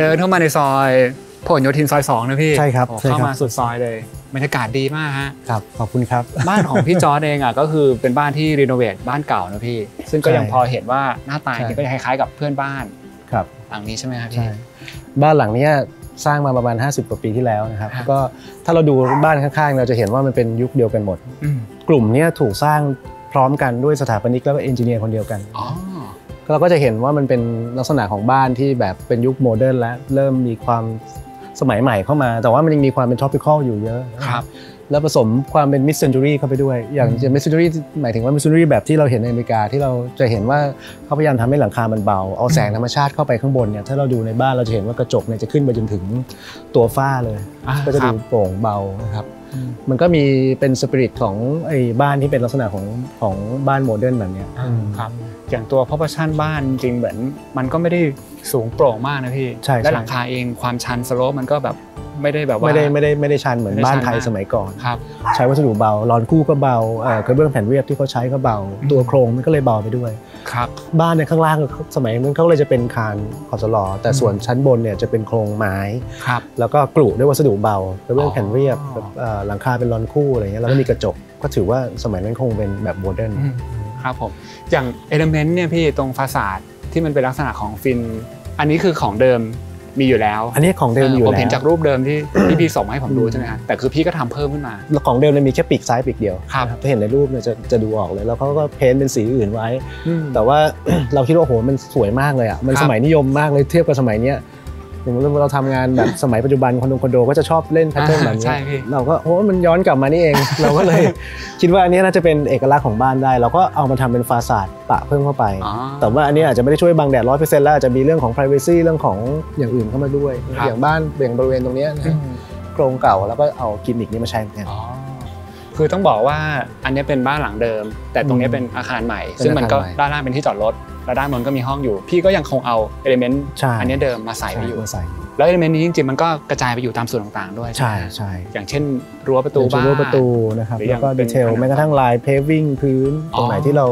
ดินเข้ามาในซอยพหลโยธินซอย2นะพี่ใช่ครับเข้ามาสุดซอยเลยบรรยากาศดีมากฮะครับขอบคุณครับบ้านของพี่จอร์จเองอ่ะก็คือเป็นบ้านที่รีโนเวทบ้านเก่านะพี่ซึ่งก็ยังพอเห็นว่าหน้าตาก็จะคล้ายๆกับเพื่อนบ้านครับหลังนี้ใช่ไหมครับพี่บ้านหลังนี้สร้างมาประมาณ50 กว่าปีที่แล้วนะครับก็ถ้าเราดูบ้านข้างๆเราจะเห็นว่ามันเป็นยุคเดียวกันหมดกลุ่มนี้ถูกสร้างพร้อมกันด้วยสถาปนิกแล้วก็เอนจิเนียร์คนเดียวกันเราก็จะเห็นว่ามันเป็นลักษณะของบ้านที่แบบเป็นยุคโมเดิร์นแล้วเริ่มมีความสมัยใหม่เข้ามาแต่ว่ามันยังมีความเป็น tropical อยู่เยอะครับแล้วผสมความเป็น mid century เข้าไปด้วยอย่าง mid century หมายถึงว่า mid century แบบที่เราเห็นในอเมริกาที่เราจะเห็นว่าเขาพยายามทำให้หลังคามันเบาเอาแสงธรรมชาติเข้าไปข้างบนเนี่ยถ้าเราดูในบ้านเราจะเห็นว่ากระจกเนี่ยจะขึ้นไปจนถึงตัวฝ้าเลยก็จะดูโปร่งเบานะครับมันก็มีเป็นสปิริตของไอ้บ้านที่เป็นลักษณะของบ้านโมเดิร์นแบบนี้ครับอย่างตัวพอร์ชั่นบ้านจริงเหมือนมันก็ไม่ได้สูงโปร่งมากนะพี่และหลังคาเองความชันสโลปมันก็แบบไม่ได้แบบว่าไม่ได้ชันเหมือนบ้านไทยสมัยก่อนใช้วัสดุเบาลอนคู่ก็เบากระเบื้องแผ่นเรียบที่เขาใช้ก็เบาตัวโครงมันก็เลยเบาไปด้วยครับบ้านในข้างล่างสมัยนั้นเขาเลยจะเป็นคานขอบสลอแต่ส่วนชั้นบนเนี่ยจะเป็นโครงไม้แล้วก็กรุด้วยวัสดุเบากระเบื้องแผ่นเรียบหลังคาเป็นลอนคู่อะไรเงี้ยแล้วก็มีกระจกก็ถือว่าสมัยนั้นคงเป็นแบบโมเดิร์นครับผมอย่างเอลิเมนต์เนี่ยพี่ตรงฟาซาดที่มันเป็นลักษณะของฟินอันนี้คือของเดิมมีอยู่แล้วอันนี้ของเดิมอยู่แล้วผมเห็นจากรูปเดิมที่พี่ส่งให้ผมดูใช่ไหมครับแต่คือพี่ก็ทำเพิ่มขึ้นมาของเดิมเนี่ยมีแค่ปีกซ้ายปีกเดียวถ้าเห็นในรูปเนี่ยจะดูออกเลยแล้วเขาก็เพ้นเป็นสีอื่นไว้แต่ว่าเราคิดว่าโหมันสวยมากเลยอ่ะมันสมัยนิยมมากเลยเทียบกับสมัยเนี้ยอย่างเราทำงานแบบสมัยปัจจุบันคอนโดก็จะชอบเล่นแพทเทิร์นแบบนี้เราก็โอ้มันย้อนกลับมานี่เองเราก็เลยคิดว่าอันนี้น่าจะเป็นเอกลักษณ์ของบ้านได้เราก็เอามาทำเป็นฟาซาดปะเพิ่มเข้าไปแต่ว่าอันนี้อาจจะไม่ได้ช่วยบังแดด 100% แล้วอาจจะมีเรื่องของ privacy เรื่องของอย่างอื่นเข้ามาด้วยอย่างบ้านเบี่ยงบริเวณตรงนี้โครงเก่าแล้วก็เอากิมมิคนี้มาใช้แทนคือต้องบอกว่าอันนี้เป็นบ้านหลังเดิมแต่ตรงนี้เป็นอาคารใหม่ซึ่งมันก็ด้านล่างเป็นที่จอดรถแล้วด้านบนก็มีห้องอยู่พี่ก็ยังคงเอาเอลิเมนต์อันนี้เดิมมาใส่ไปอยู่แล้วเอลิเมนต์นี้จริงๆมันก็กระจายไปอยู่ตามส่วนต่างๆด้วยใช่อย่างเช่นรั้วประตูบ้านรั้วประตูนะครับแล้วก็ดีเทลแม้กระทั่งลายเพฟวิ่งพื้นตรงไหนที่เรา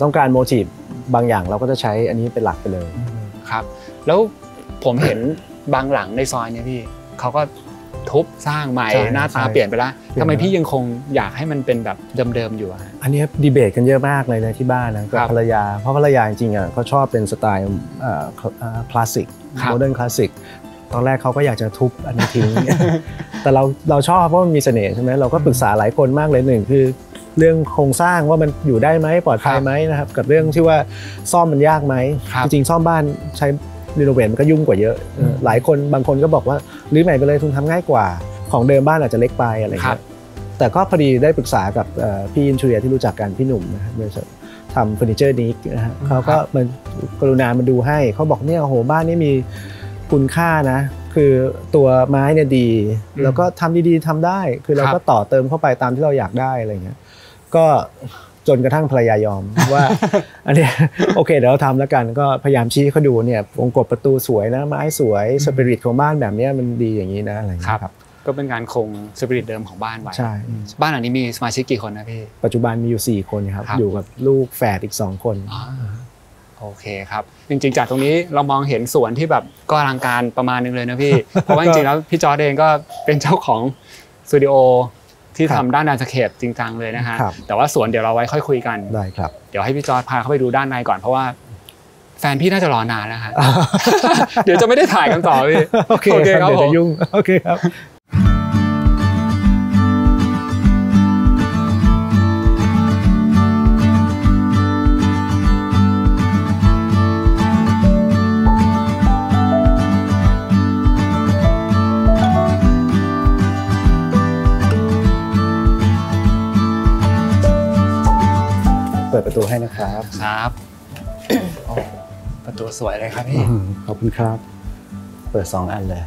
ต้องการโมทีฟบางอย่างเราก็จะใช้อันนี้เป็นหลักไปเลยครับแล้วผมเห็นบางหลังในซอยเนี่ยพี่เขาก็ทุบสร้างใหม่หน้าตาเปลี่ยนไปแล้วทำไมพี่ยังคงอยากให้มันเป็นแบบเดิมๆอยู่อันนี้ดีเบตกันเยอะมากเลยนะที่บ้านนะกับภรรยาเพราะภรรยาจริงๆเขาชอบเป็นสไตล์คลาสสิกโมเดิร์นคลาสสิกตอนแรกเขาก็อยากจะทุบอันนี้ทิ้งแต่เราชอบเพราะมันมีเสน่ห์ใช่ไหมเราก็ปรึกษาหลายคนมากเลยหนึ่งคือเรื่องโครงสร้างว่ามันอยู่ได้ไหมปลอดภัยไหมนะครับกับเรื่องที่ว่าซ่อมมันยากไหมจริงๆซ่อมบ้านใช้รีโนเวทมันก็ยุ่งกว่าเยอะหลายคนบางคนก็บอกว่ารื้อใหม่ไปเลยทุนทำง่ายกว่าของเดิมบ้านอาจจะเล็กไปอะไรเงี้ยแต่ก็พอดีได้ปรึกษากับพี่อินชูเรียที่รู้จักกันพี่หนุ่มนะครับทำเฟอร์นิเจอร์นี้นะฮะเขาก็มันกรุณามาดูให้เขาบอกเนี่ยโอ้โหบ้านนี้มีคุณค่านะคือตัวไม้เนี่ยดีแล้วก็ทำดีๆทำได้คือเราก็ต่อเติมเข้าไปตามที่เราอยากได้อะไรเงี้ยก็จนกระทั่งภรรยายอมว่าอันนี้โอเคเดี๋ยวเราทำแล้วกันก็พยายามชี้เขาดูเนี่ยวงกบประตูสวยนะไม้สวยสปิริตของบ้านแบบนี้มันดีอย่างนี้นะอะไรอย่างเงี้ยครับก็เป็นการคงสปิริตเดิมของบ้านไว้ใช่บ้านหลังนี้มีสมาชิกกี่คนนะพี่ปัจจุบันมีอยู่4คนครับอยู่กับลูกแฝดอีก2คนโอเคครับจริงๆจากตรงนี้เรามองเห็นสวนที่แบบก็อลังการประมาณนึงเลยนะพี่เพราะว่าจริงๆแล้วพี่จอร์จเองก็เป็นเจ้าของสตูดิโอที่ทำด้านแลนด์สเคปจริงจังเลยนะฮะแต่ว่าสวนเดี๋ยวเราไว้ค่อยคุยกันได้ครับเดี๋ยวให้พี่จอร์จพาเข้าไปดูด้านในก่อนเพราะว่าแฟนพี่น่าจะรอนานแล้วฮะเดี๋ยวจะไม่ได้ถ่ายกันต่อพี่โอเคครับเดี๋ยวจะยุ่งโอเคครับเปิดประตูให้นะครับครับประตูสวยเลยครับพี่ขอบคุณครับเปิด2อันเลย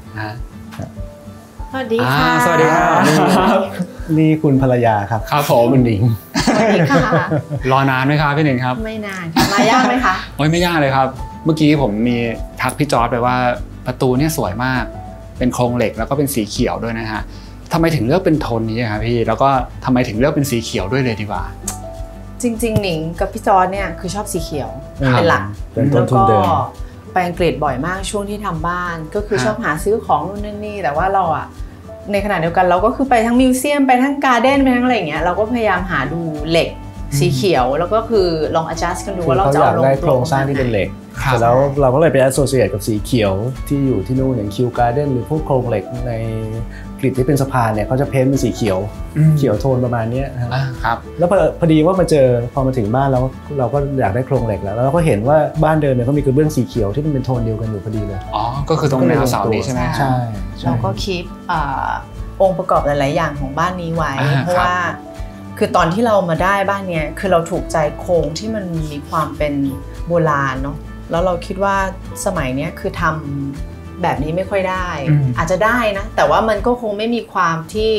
สวัสดีค่ะสวัสดีครับนี่คุณภรรยาครับครับผมคุณหนิงสวัสดีค่ะรอนานไหมครับพี่หนิงครับไม่นานมายากไหมคะไม่ยากเลยครับเมื่อกี้ผมมีทักพี่จอร์จไปว่าประตูเนี่ยสวยมากเป็นโครงเหล็กแล้วก็เป็นสีเขียวด้วยนะฮะทำไมถึงเลือกเป็นโทนนี้ครับพี่แล้วก็ทำไมถึงเลือกเป็นสีเขียวด้วยเลยดีกว่าจริงๆหนิงกับพี่จอร์จเนี่ยคือชอบสีเขียวเป็นหลักแล้วก็ไป ไปอังกฤษบ่อยมากช่วงที่ทำบ้านก็คือชอบหาซื้อของนู่นนั่นนี่แต่ว่าเราอะในขณะเดียวกันเราก็คือไปทั้งมิวเซียมไปทั้งการ์เด้นไปทั้งอะไรอย่างเงี้ยเราก็พยายามหาดูเหล็กสีเขียวแล้วก็คือลอง adjust กันดูว่าเราจะเอาลงได้โครงสร้างที่เป็นเหล็กแล้วเราก็เลยไป associate กับสีเขียวที่อยู่ที่นู่นอย่าง Kew Garden หรือพวกโครงเหล็กในกริดที่เป็นสะพานเนี่ยเขาจะเพ้นท์เป็นสีเขียวโทนประมาณนี้ครับแล้วพอดีว่ามาเจอพอมาถึงบ้านแล้วเราก็อยากได้โครงเหล็กแล้วเราก็เห็นว่าบ้านเดิมเนี่ยเขามีกระเบื้องสีเขียวที่มันเป็นโทนเดียวกันอยู่พอดีเลยอ๋อก็คือตรงแนวเสานี้ใช่ไหมใช่เราก็คีปองค์ประกอบหลายๆอย่างของบ้านนี้ไว้เพราะว่าคือตอนที่เรามาได้บ้านเนี้ยคือเราถูกใจโครงที่มันมีความเป็นโบราณเนาะแล้วเราคิดว่าสมัยนี้คือทำแบบนี้ไม่ค่อยได้อาจจะได้นะแต่ว่ามันก็คงไม่มีความที่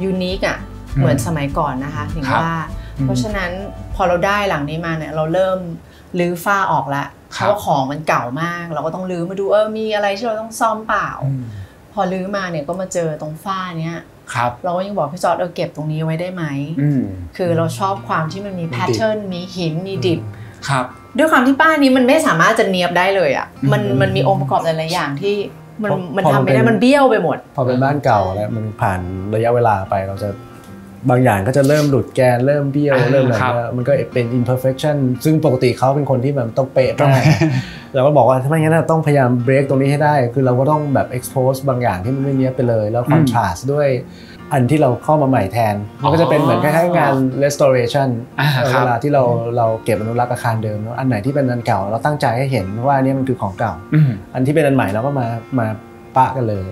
ยูนิคอ่ะเหมือนสมัยก่อนนะคะถึงว่าเพราะฉะนั้นพอเราได้หลังนี้มาเนี่ยเราเริ่มรื้อฝ้าออกแล้วเพราะว่าของมันเก่ามากเราก็ต้องรื้อมาดูมีอะไรที่เราต้องซ่อมเปล่าพอรื้อมาเนี่ยก็มาเจอตรงฝ้าเนี้ยเราก็ยังบอกพี่จอร์จเก็บตรงนี้ไว้ได้ไหมคือเราชอบความที่มันมีแพทเทิร์นมีหินมีดิบด้วยความที่บ้านนี้มันไม่สามารถจะเนียบได้เลยอ่ะมันมีองค์ประกอบหลายๆอย่างที่มันทำไม่ได้มันเบี้ยวไปหมดพอเป็นบ้านเก่าแล้วมันผ่านระยะเวลาไปเราจะบางอย่างก็จะเริ่มหลุดแกนเริ่มเบี้ยวเริ่มอะไรมันก็เป็น imperfection ซึ่งปกติเขาเป็นคนที่แบบต้องเป๊ะมากเราก็บอกว่าถ้าไม่งั้นต้องพยายาม break ตรงนี้ให้ได้คือเราก็ต้องแบบ expose บางอย่างที่มันไม่เนี้ยไปเลยแล้ว contrast ด้วยอันที่เราเข้ามาใหม่แทนมันก็จะเป็นเหมือนคล้ายๆงาน restoration เวลาที่เราเก็บอนุรักษ์อาคารเดิมอันไหนที่เป็นอันเก่าเราตั้งใจให้เห็นว่านี่มันคือของเก่าอันที่เป็นอันใหม่เราก็มาปะกันเลย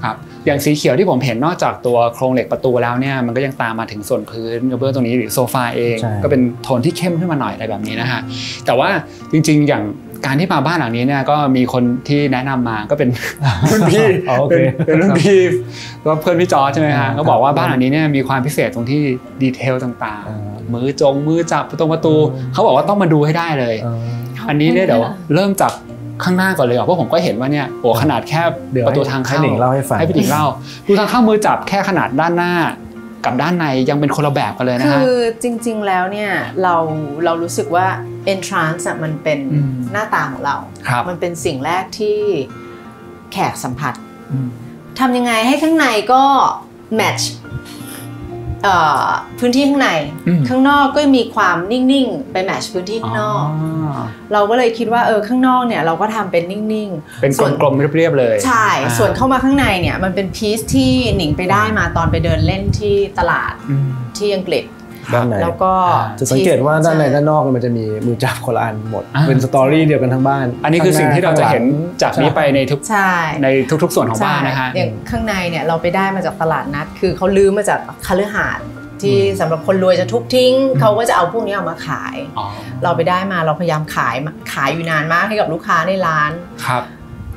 ครับอย่างสีเขียวที่ผมเห็นนอกจากตัวโครงเหล็กประตูแล้วเนี่ยมันก็ยังตามมาถึงส่วนพื้นกระเบื้องตรงนี้หรือโซฟาเองก็เป็นโทนที่เข้มขึ้นมาหน่อยอะไรแบบนี้นะฮะแต่ว่าจริงๆอย่างการที่มาบ้านหลังนี้เนี่ยก็มีคนที่แนะนำมาก็เป็นรุ่นพี่เป็นรุ่นพี่ก็เพื่อนพี่จอใช่ไหมฮะก็บอกว่าบ้านหลังนี้เนี่ยมีความพิเศษตรงที่ดีเทลต่างๆมือจับประตูเขาบอกว่าต้องมาดูให้ได้เลยอันนี้เนี่ยเดี๋ยวเริ่มจากข้างหน้าก่อนเลยเพราะผมก็เห็นว่าเนี่ยโอ้ขนาดแค่ประตูทางเข้าให้พี่หนิงเล่าดูทางเข้ามือจับแค่ขนาดด้านหน้ากับด้านในยังเป็นคนละแบบกันเลยนะฮะคือจริงๆแล้วเนี่ยเรารู้สึกว่า entrance มันเป็นหน้าตาของเรามันเป็นสิ่งแรกที่แขกสัมผัสทำยังไงให้ข้างในก็ match พื้นที่ข้างในข้างนอกก็มีความนิ่งๆไปแมทช์พื้นที่ข้างนอกเราก็เลยคิดว่าข้างนอกเนี่ยเราก็ทำเป็นนิ่งๆเป็นกลมๆเรียบๆเลยใช่ส่วนเข้ามาข้างในเนี่ยมันเป็นพีซที่หนิงไปได้มาตอนไปเดินเล่นที่ตลาดที่อังกฤษแล้วก็จะสังเกตว่าด้านในด้านนอกมันจะมีมือจับคนละอันหมดเป็นสตอรี่เดียวกันทั้งบ้านอันนี้คือสิ่งที่เราจะเห็นจากนี้ไปในทุกส่วนของบ้านนะฮะอย่างข้างในเนี่ยเราไปได้มาจากตลาดนัดคือเขาลื้อมาจากคฤหาสน์ที่สำหรับคนรวยจะทุบทิ้งเขาก็จะเอาพวกนี้เอามาขายเราไปได้มาเราพยายามขายอยู่นานมากให้กับลูกค้าในร้าน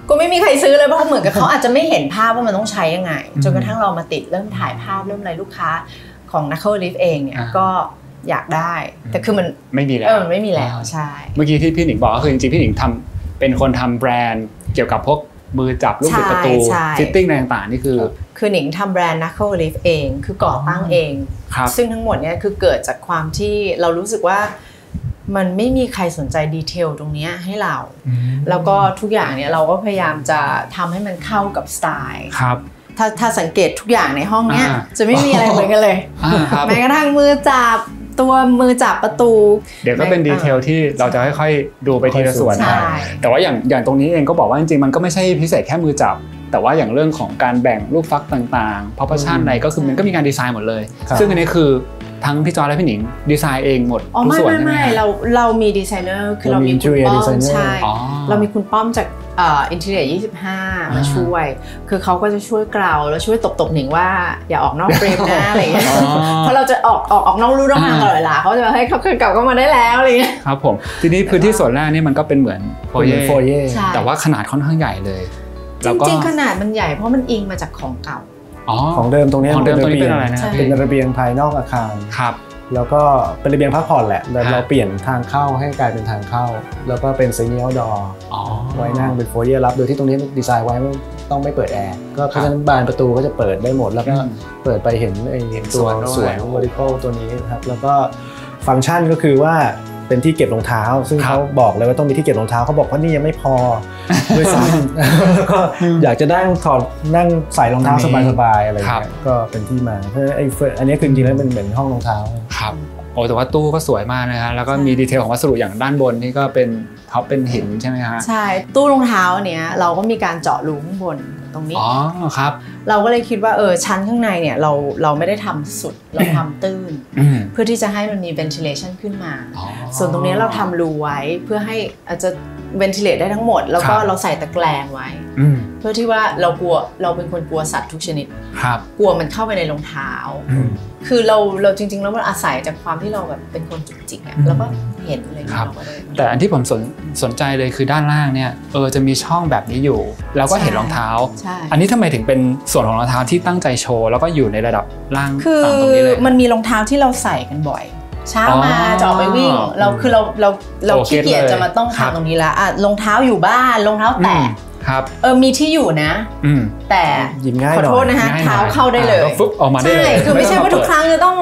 ก็ไม่มีใครซื้อเลยเพราะเหมือนกับเขาอาจจะไม่เห็นภาพว่ามันต้องใช้ยังไงจนกระทั่งเรามาติดเริ่มถ่ายภาพเริ่มอะไรลูกค้าของ Knuckle Lift เองเนี่ยก็อยากได้แต่คือมันไม่มีแล้วมันไม่มีแล้วใช่เมื่อกี้ที่พี่หนิงบอกก็คือจริงๆพี่หนิงเป็นคนทำแบรนด์เกี่ยวกับพวกมือจับลูกบิดประตูฟิตติ้งอะไรต่างๆนี่คือหนิงทำแบรนด์ Knuckle Lift เองคือก่อตั้งเองซึ่งทั้งหมดเนี่ยคือเกิดจากความที่เรารู้สึกว่ามันไม่มีใครสนใจดีเทลตรงนี้ให้เราแล้วก็ทุกอย่างเนี่ยเราก็พยายามจะทำให้มันเข้ากับสไตล์ถ้าสังเกตทุกอย่างในห้องเนี้ยจะไม่มีอะไรเหมือนกันเลยแม้กระทั่งมือจับตัวมือจับประตูเดี๋ยวก็เป็นดีเทลที่เราจะค่อยๆดูไปทีละส่วนแต่ว่าอย่างตรงนี้เองก็บอกว่าจริงๆมันก็ไม่ใช่พิเศษแค่มือจับแต่ว่าอย่างเรื่องของการแบ่งลูกฟักต่างๆ proportion อะไรก็คือมันก็มีการดีไซน์หมดเลยซึ่งอันนี้คือทั้งพี่จอและพี่หนิงดีไซน์เองหมดทุกส่วนใช่ไหมเรามีดีไซเนอร์คือเรามีคุณป้อมใช่เรามีคุณป้อมจากInterior 25มาช่วยคือเขาก็จะช่วยกล่าวแล้วช่วยตบหนิงว่าอย่าออกนอกเฟรมนะอะไรอย่างเงี้ยเพราะเราจะออกนอกรูนอกทางตลอดเวลาเขาจะให้เขาเก่าก็มาได้แล้วอะไรเงี้ยครับผมทีนี้พื้นที่ส่วนแรกนี่มันก็เป็นเหมือนโฟเย่แต่ว่าขนาดค่อนข้างใหญ่เลยจริงๆขนาดมันใหญ่เพราะมันอิงมาจากของเก่าของเดิมตรงนี้เป็นอะไรนะเป็นระเบียงภายนอกอาคารครับแล้วก็เป็นระเบียงพักผ่อนแหละแต่เราเปลี่ยนทางเข้าให้กลายเป็นทางเข้าแล้วก็เป็นซีเนียลดอร์ไว้นั่งเป็นโฟเย่รับโดยที่ตรงนี้ดีไซน์ไว้ต้องไม่เปิดแอร์ก็เพราะฉะนั้นบานประตูก็จะเปิดได้หมดแล้วก็เปิดไปเห็นตัวสวน vertical ตัวนี้ครับแล้วก็ฟังก์ชันก็คือว่า เป็นที่เก็บรองเท้าซึ่งเขาบอกเลยว่าต้องมีที่เก็บรองเท้าเขาบอกว่านี่ยังไม่พอด้วยซ้ำแล้วก็อยากจะได้ถอดนั่งใส่รองเท้าสบายๆอะไรอย่างเงี้ยก็เป็นที่มาเพราะอันนี้คือจริงๆแล้วมันเหมือนห้องรองเท้าครับโอ้แต่ว่าตู้ก็สวยมากนะฮะแล้วก็มีดีเทลของวัสดุอย่างด้านบนนี่ก็เป็นท็อปเป็นหินใช่ไหมฮะใช่ตู้รองเท้าเนี้ยเราก็มีการเจาะรูข้างบนตรงนี้อ๋อครับเราก็เลยคิดว่าชั้นข้างในเนี่ยเราไม่ได้ทำสุดเราทำตื้นเพื่อที่จะให้มันมี ventilation ขึ้นมาส่วนตรงนี้เราทำรูไว้เพื่อให้อาจจะ ventilate ได้ทั้งหมดแล้วก็เราใส่ตะแกรงไว้เพื่อที่ว่าเราเป็นคนกลัวสัตว์ทุกชนิดกลัวมันเข้าไปในรองเท้าคือเราจริงๆแล้วมันอาศัยจากความที่เราแบบเป็นคนจุกจิกแล้วก็เห็นอะไรอย่างเงี้ยแต่อันที่ผมสนใจเลยคือด้านล่างเนี่ยจะมีช่องแบบนี้อยู่แล้วก็เห็นรองเท้าอันนี้ทำไมถึงเป็นส่วนของรองเท้าที่ตั้งใจโชว์แล้วก็อยู่ในระดับล่างคือมันมีรองเท้าที่เราใส่กันบ่อยเช้ามาจะออกไปวิ่งเราขี้เกียจจะมาต้องทำตรงนี้ละรองเท้าอยู่บ้านรองเท้าแตะมีที่อยู่นะแต่ขอโทษนะฮะเท้าเข้าได้เลยฟึบออกมาได้เลยคือไม่ใช่ว่าทุกครั้งจะต้อง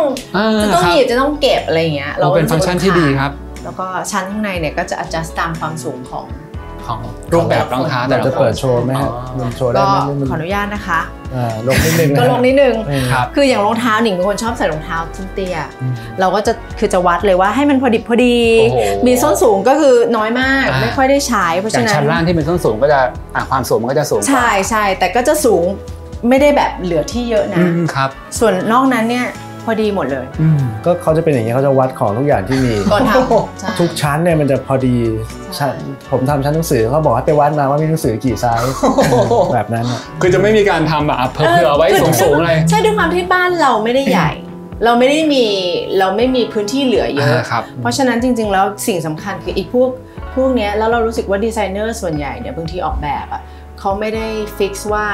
หยิบจะต้องเก็บอะไรอย่างเงี้ยเราเป็นฟังก์ชันที่ดีครับแล้วก็ชั้นข้างในเนี่ยก็จะ adjust ตามความสูงของรูปแบบรองเท้าแต่จะเปิดโชว์ไหมโชว์ได้ไหมขออนุญาตนะคะลงนิดนึงก็ลงนิดนึงคืออย่างรองเท้าหนิงเป็นคนชอบใส่รองเท้าเตี้ยเราก็จะวัดเลยว่าให้มันพอดีมีส้นสูงก็คือน้อยมากไม่ค่อยได้ใช้เพราะฉะนั้นชั้นล่างที่เป็นส้นสูงก็จะความสูงมันก็จะสูงใช่แต่ก็จะสูงไม่ได้แบบเหลือที่เยอะนะครับส่วนนอกนั้นเนี่ยพอดีหมดเลยก็เขาจะเป็นอย่างนี้เขาจะวัดของทุกอย่างที่มีก่อนทำทุกชั้นเนี่ยมันจะพอดีผมทำชั้นหนังสือเขาบอกให้ไปวัดมาว่ามีหนังสือกี่ไซส์แบบนั้นคือจะไม่มีการทำแบบเผื่อเอาไว้สูงๆเลยใช่ด้วยความที่บ้านเราไม่ได้ใหญ่เราไม่มีพื้นที่เหลือเยอะเพราะฉะนั้นจริงๆแล้วสิ่งสำคัญคืออีกพวกนี้แล้วเรารู้สึกว่าดีไซเนอร์ส่วนใหญ่เนี่ยบางทีออกแบบเขาไม่ได้ฟิกซ์ว่า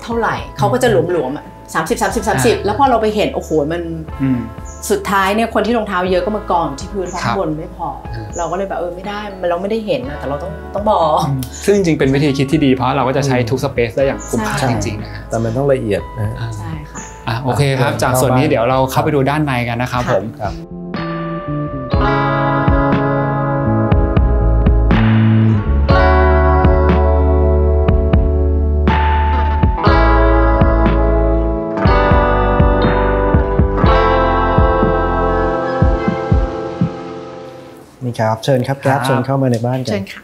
เท่าไหร่เขาก็จะหลวมๆ30 แล้วพอเราไปเห็นโอ้โหมันสุดท้ายเนี่ยคนที่รองเท้าเยอะก็มากองที่พื้นเพราะข้างบนไม่พอเราก็เลยแบบไม่ได้เราไม่ได้เห็นนะแต่เราต้องบอกซึ่งจริงๆเป็นวิธีคิดที่ดีเพราะเราก็จะใช้ทุกสเปซได้อย่างคุ้มค่าจริงๆนะฮะแต่มันต้องละเอียดนะใช่ค่ะโอเคครับจากส่วนนี้เดี๋ยวเราเข้าไปดูด้านในกันนะครับผมนี่ครับเชิญครับแกร็บเชิญเข้ามาในบ้านกันเชิญค่ะ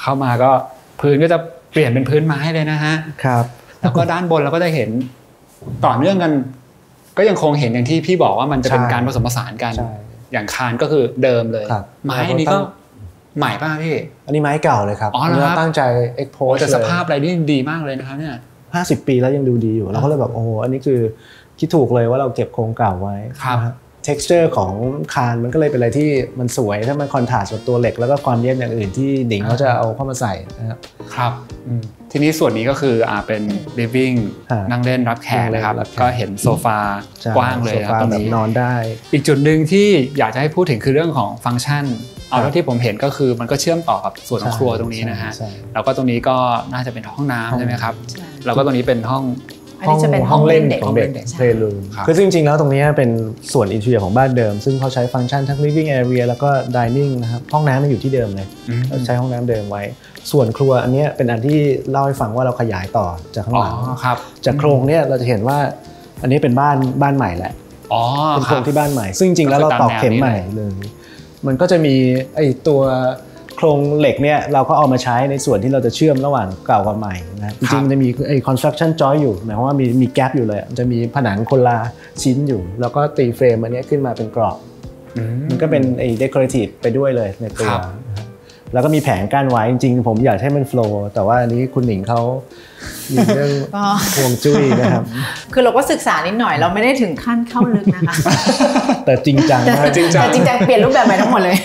เข้ามาก็พื้นก็จะเปลี่ยนเป็นพื้นไม้เลยนะฮะครับแล้วก็ด้านบนเราก็จะเห็นต่อเนื่องกันก็ยังคงเห็นอย่างที่พี่บอกว่ามันจะเป็นการผสมผสานกันอย่างคานก็คือเดิมเลยไม้นี้ก็ใหม่ป่ะพี่อันนี้ไม้เก่าเลยครับเราตั้งใจเอ็กโพสแต่สภาพอะไรนี่ดีมากเลยนะครับเนี่ย50 ปีแล้วยังดูดีอยู่เราก็เลยแบบโอ้อันนี้คือคิดถูกเลยว่าเราเก็บโครงเก่าไว้texture ของคานมันก็เลยเป็นอะไรที่มันสวยถ้ามันคอนทราสต์กับตัวเหล็กแล้วก็ความเย็บอย่างอื่นที่หนิงเขาจะเอาเข้ามาใส่นะครับครับทีนี้ส่วนนี้ก็คือเป็น living นั่งเล่นรับแขกนะครับก็เห็นโซฟากว้างเลยครับตรงนี้นอนได้อีกจุดหนึ่งที่อยากจะให้พูดถึงคือเรื่องของฟังก์ชันเอาที่ผมเห็นก็คือมันก็เชื่อมต่อกับส่วนของครัวตรงนี้นะฮะแล้วก็ตรงนี้ก็น่าจะเป็นห้องน้ำใช่ไหมครับแล้วก็ตรงนี้เป็นห้องจะเป็นห้องเล่นเด็กplayroom คือจริงๆแล้วตรงนี้เป็นส่วนอินทีเรียของบ้านเดิมซึ่งเขาใช้ฟังก์ชันทั้ง living area แล้วก็ dining นะครับห้องน้ำมันอยู่ที่เดิมเลยใช้ห้องน้ำเดิมไว้ส่วนครัวอันนี้เป็นอันที่เล่าให้ฟังว่าเราขยายต่อจากข้างหลังจากโครงเนี่ยเราจะเห็นว่าอันนี้เป็นบ้านใหม่แหละเป็นโครงที่บ้านใหม่ซึ่งจริงๆแล้วเราตอกเข็มใหม่เลยมันก็จะมีไอตัวโครงเหล็กเนี่ยเราก็เอามาใช้ในส่วนที่เราจะเชื่อมระหว่างเก่ากับใหม่นะจริงๆมันจะมีไอ้ construction joint อยู่หมายความว่ามีแกปอยู่เลยมันจะมีผนังคนละชิ้นอยู่แล้วก็ตีเฟรมอันนี้ขึ้นมาเป็นกรอบมันก็เป็นไอ้ decorative ไปด้วยเลยในตัวแล้วก็มีแผงกั้นไว้จริงๆผมอยากให้มันโฟล์แต่ว่าอันนี้คุณหนิงเขามีเรื่องห่วงจุ้ยนะครับคือเราก็ศึกษานิดหน่อยเราไม่ได้ถึงขั้นเข้าลึกนะคะแต่จริงจังแต่จริงจังเปลี่ยนรูปแบบใหม่ทั้งหมดเลย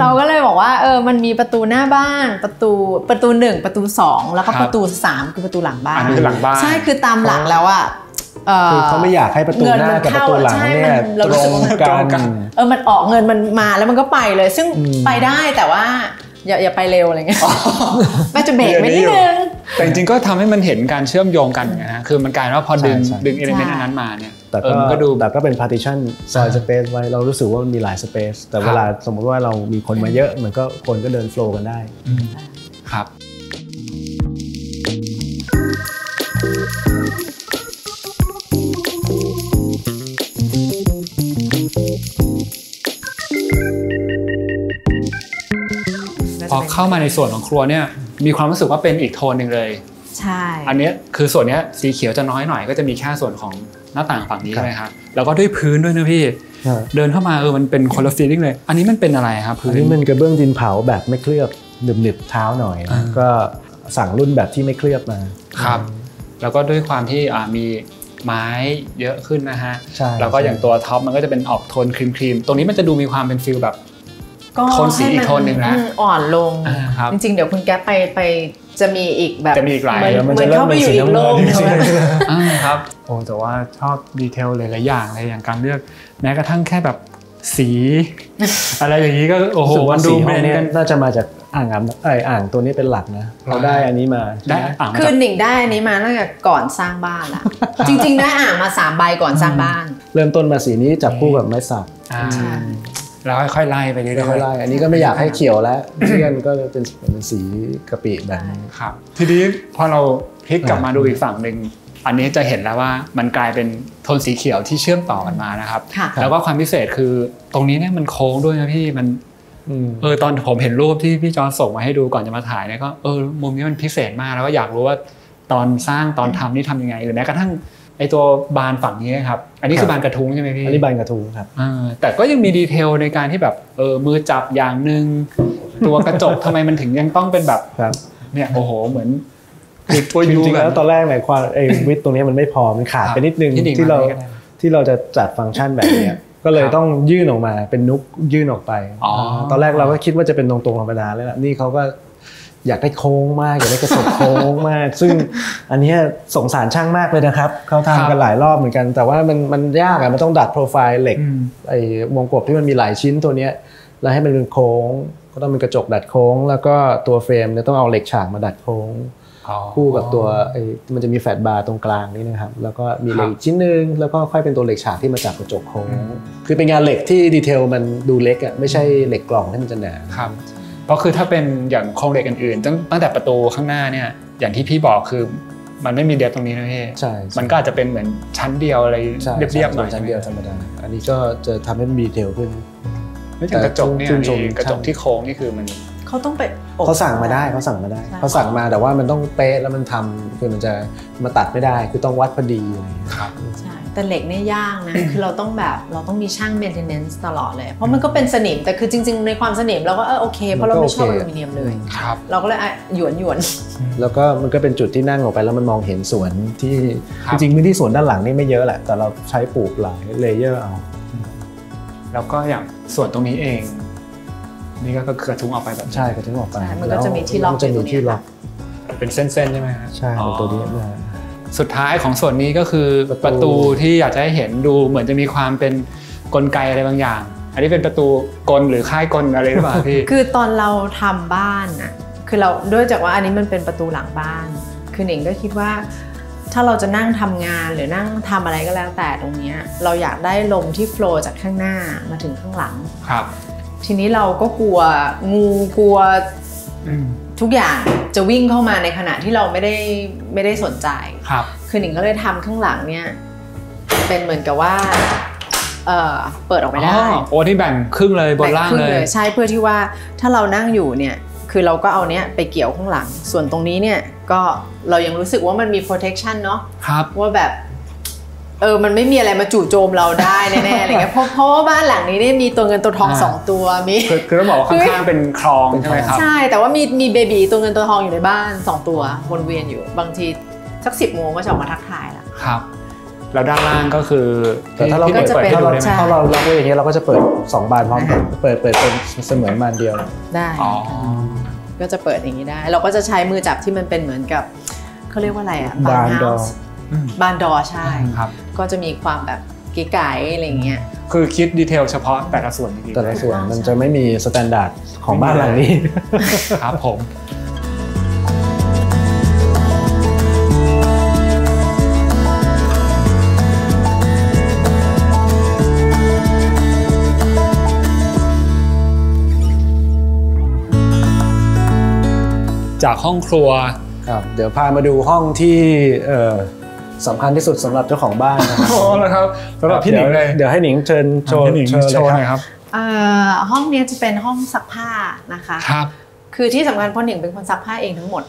เราก็เลยบอกว่ามันมีประตูหน้าบ้านประตู1ประตู2แล้วก็ประตู3คือประตูหลังบ้านอันนี้คือหลังบ้านใช่คือตามหลักแล้วคือเขาไม่อยากให้ประตูหน้ากับประตูหลังเนี่ยตรงกันมันออกเงินมันมาแล้วมันก็ไปเลยซึ่งไปได้แต่ว่า อย่าไปเร็วอะไรเงี้ยแม่จะเบรกไว้นิดนึงแต่จริงๆก็ทำให้มันเห็นการเชื่อมโยงกันนะฮะคือมันกลายว่าพอดึงเอลิเมนต์นั้นมาเนี่ยแต่ก็ดูแบบก็เป็น partition ซอย space ไว้เรารู้สึกว่ามันมีหลาย space แต่เวลาสมมติว่าเรามีคนมาเยอะมันก็คนก็เดินโฟล์กันได้ครับพอเข้ามาในส่วนของครัวเนี่ยมีความรู้สึกว่าเป็นอีกโทนหนึ่งเลยใช่อันนี้คือส่วนนี้สีเขียวจะน้อยหน่อยก็จะมีแค่ส่วนของหน้าต่างฝั่งนี้ใช่ไหมครับแล้วก็ด้วยพื้นด้วยนะพี่เดินเข้ามามันเป็นคนละฟีลลิ่งเลยอันนี้มันเป็นอะไรครับพื้นอันนี้มันกระเบื้องดินเผาแบบไม่เคลือบหนึบๆเท้าหน่อยก็สั่งรุ่นแบบที่ไม่เคลือบมาครับแล้วก็ด้วยความที่มีไม้เยอะขึ้นนะฮะใช่แล้วก็อย่างตัวท็อปมันก็จะเป็นออกโทนครีมตรงนี้มันจะดูมีความเป็นฟีลแบบโทนสีอีกโทนหนึ่งนะอ่อนลงจริงๆเดี๋ยวคุณแก๊ปไปจะมีอีกแบบจะมีอีกหลายมันจะเข้าไปอยู่อีกโลกครับโอ้แต่ว่าชอบดีเทลหลายๆอย่างเลยอย่างการเลือกแม้กระทั่งแค่แบบสีอะไรอย่างนี้ก็โอ้โหวันดูแบรนด์น่าจะมาจากอ่างตัวนี้เป็นหลักนะเราได้อันนี้มาได้คือหนิงได้อันนี้มาตั้งแต่ก่อนสร้างบ้านละจริงๆได้อ่างมา3ใบก่อนสร้างบ้านเริ่มต้นมาสีนี้จับคู่กับไม้สักแล้วค่อยๆไล่ไปเรื่อยๆอันนี้ก็ไม่อยากให้เขียวแล้วเพื่อนก็เป็นสีกะปิแบบนี้ครับทีนี้พอเราพลิกกลับมาดูอีกฝั่งหนึ่งอันนี้จะเห็นแล้วว่ามันกลายเป็นโทนสีเขียวที่เชื่อมต่อกันมานะครับแล้วก็ความพิเศษคือตรงนี้เนี่ยมันโค้งด้วยนะพี่มันตอนผมเห็นรูปที่พี่จอร์จส่งมาให้ดูก่อนจะมาถ่ายเนี่ยก็มุมนี้มันพิเศษมากแล้วก็อยากรู้ว่าตอนสร้างตอนทำนี่ทำยังไงหรือแม้กระทั่งไอตัวบานฝั่งนี้ครับอันนี้คือบานกระทุ้งใช่ไหมพี่อันนี้บานกระทุ้งครับแต่ก็ยังมีดีเทลในการที่แบบมือจับอย่างนึงตัวกระจกทำไมมันถึงยังต้องเป็นแบบเนี่ยโอ้โหเหมือนจริงๆแล้วตอนแรกหมายความวิดตรงนี้มันไม่พอมันขาดไปนิดนึงที่เราจะจัดฟังก์ชันแบบนี้ก็เลยต้องยื่นออกมาเป็นนุกยื่นออกไปตอนแรกเราก็คิดว่าจะเป็นตรงๆธรรมดาเลยล่ะนี่เขาก็อยากได้โค้งมากอยากได้กระจกโค้งมากซึ่งอันนี้สงสารช่างมากเลยนะครับเขาทำกันหลายรอบเหมือนกันแต่ว่ามันยากมันต้องดัดโปรไฟล์เหล็กไอ้วงกบที่มันมีหลายชิ้นตัวนี้แล้วให้มันเป็นโค้งก็ต้องเป็นกระจกดัดโค้งแล้วก็ตัวเฟรมเนี่ยต้องเอาเหล็กฉากมาดัดโค้งคู่กับตัวมันจะมีแฟลตบาร์ตรงกลางนี่นะครับแล้วก็มีเหล็กชิ้นนึงแล้วก็ค่อยเป็นตัวเหล็กฉากที่มาจากกระจกโค้งคือเป็นงานเหล็กที่ดีเทลมันดูเล็กอ่ะไม่ใช่เหล็กกล่องที่มันจะหนาครับเพราะคือถ้าเป็นอย่างโครงเหล็กอื่นๆตั้งแต่ประตูข้างหน้าเนี่ยอย่างที่พี่บอกคือมันไม่มีเดฟตรงนี้นะพี่ใช่มันก็อาจจะเป็นเหมือนชั้นเดียวอะไรเรียบๆหน่อยชั้นเดียวธรรมดาอันนี้ก็จะทำให้มันดีเทลขึ้นไม่ถึงกระจกเนี่ยกระจกที่โค้งนี่คือมันเขาต้องไปเขาสั่งมาได้เขาสั่งมาแต่ว่ามันต้องเป๊ะแล้วมันทำคือมันจะมาตัดไม่ได้คือต้องวัดพอดีครับใช่แต่เหล็กเนี่ยยากนะคือเราต้องมีช่าง maintenance ตลอดเลยเพราะมันก็เป็นสนิมแต่คือจริงๆในความสนิมเราก็โอเคเพราะเราไม่ชอบอลูมิเนียมเลยเราก็เลยหยวนแล้วก็มันก็เป็นจุดที่นั่งออกไปแล้วมันมองเห็นสวนที่จริงๆพื้นที่สวนด้านหลังนี่ไม่เยอะแหละแต่เราใช้ปลูกหลายเลเยอร์เอาแล้วก็อย่างส่วนตรงนี้เองนี่ก็กระทุ้งออกไปแบบใช่กระทุ้งออกไปมันก็จะมีที่ล็อกเป็นเส้นๆใช่ไหมฮะใช่ตัวนี้สุดท้ายของส่วนนี้ก็คือประตูที่อยากจะให้เห็นดูเหมือนจะมีความเป็นกลไกอะไรบางอย่างอันนี้เป็นประตูกลหรือค่ายกลอะไรหรือเปล่าพี่คือตอนเราทำบ้านอ่ะคือเราด้วยจากว่าอันนี้มันเป็นประตูหลังบ้านคือหนิงก็คิดว่าถ้าเราจะนั่งทำงานหรือนั่งทำอะไรก็แล้วแต่ตรงนี้เราอยากได้ลมที่โฟลว์จากข้างหน้ามาถึงข้างหลังครับทีนี้เราก็กลัวงูกลัวทุกอย่างจะวิ่งเข้ามาในขณะที่เราไม่ได้สนใจครับคือหนิงก็เลยทำข้างหลังเนี่ยเป็นเหมือนกับว่าเปิดออกไปได้โอ้ที่แบ่งครึ่งเลยบนล่างเลยใช่เพื่อที่ว่าถ้าเรานั่งอยู่เนี่ยคือเราก็เอาเนี้ยไปเกี่ยวข้างหลังส่วนตรงนี้เนี่ยก็เรายังรู้สึกว่ามันมี protection เนาะว่าแบบมันไม่มีอะไรมาจู่โจมเราได้แน่ๆอะไรเงี้ยเพราะว่าบ้านหลังนี้เนี่ยมีตัวเงินตัวทอง2ตัวมีคือต้องบอกว่าข้างๆเป็นคลองใช่ไหมครับใช่แต่ว่ามีเบบีตัวเงินตัวทองอยู่ในบ้าน2ตัววนเวียนอยู่บางทีสัก10 โมงก็จะออกมาทักทายละครับแล้วด้านล่างก็คือแต่ถ้าเราเปิดถ้าเราล็อกไว้อย่างเงี้ยเราก็จะเปิด2บานพร้อมกันเปิดเป็นเสมือนบานเดียวได้ก็จะเปิดอย่างนี้ได้เราก็จะใช้มือจับที่มันเป็นเหมือนกับเขาเรียกว่าอะไรอ่ะบานดอใช่ก็จะมีความแบบ ไก๋ๆอะไรเงี้ยคือคิดดีเทลเฉพาะแต่ละส่วนจริงๆแต่ละส่วนมันจะไม่มีสแตนดาร์ดของบ้านหลังนี้ครับผมจากห้องครัวครับเดี๋ยวพามาดูห้องที่สำคัญที่สุดสำหรับเจ้าของบ้านนะครับโอ้แล้วครับสำหรับพี่หนิงเลยเดี๋ยวให้หนิงเชิญโชว์เลยครับห้องนี้จะเป็นห้องซักผ้านะคะครับคือที่สำคัญเพราะหนิงเป็นคนซักผ้าเองทั้งหมด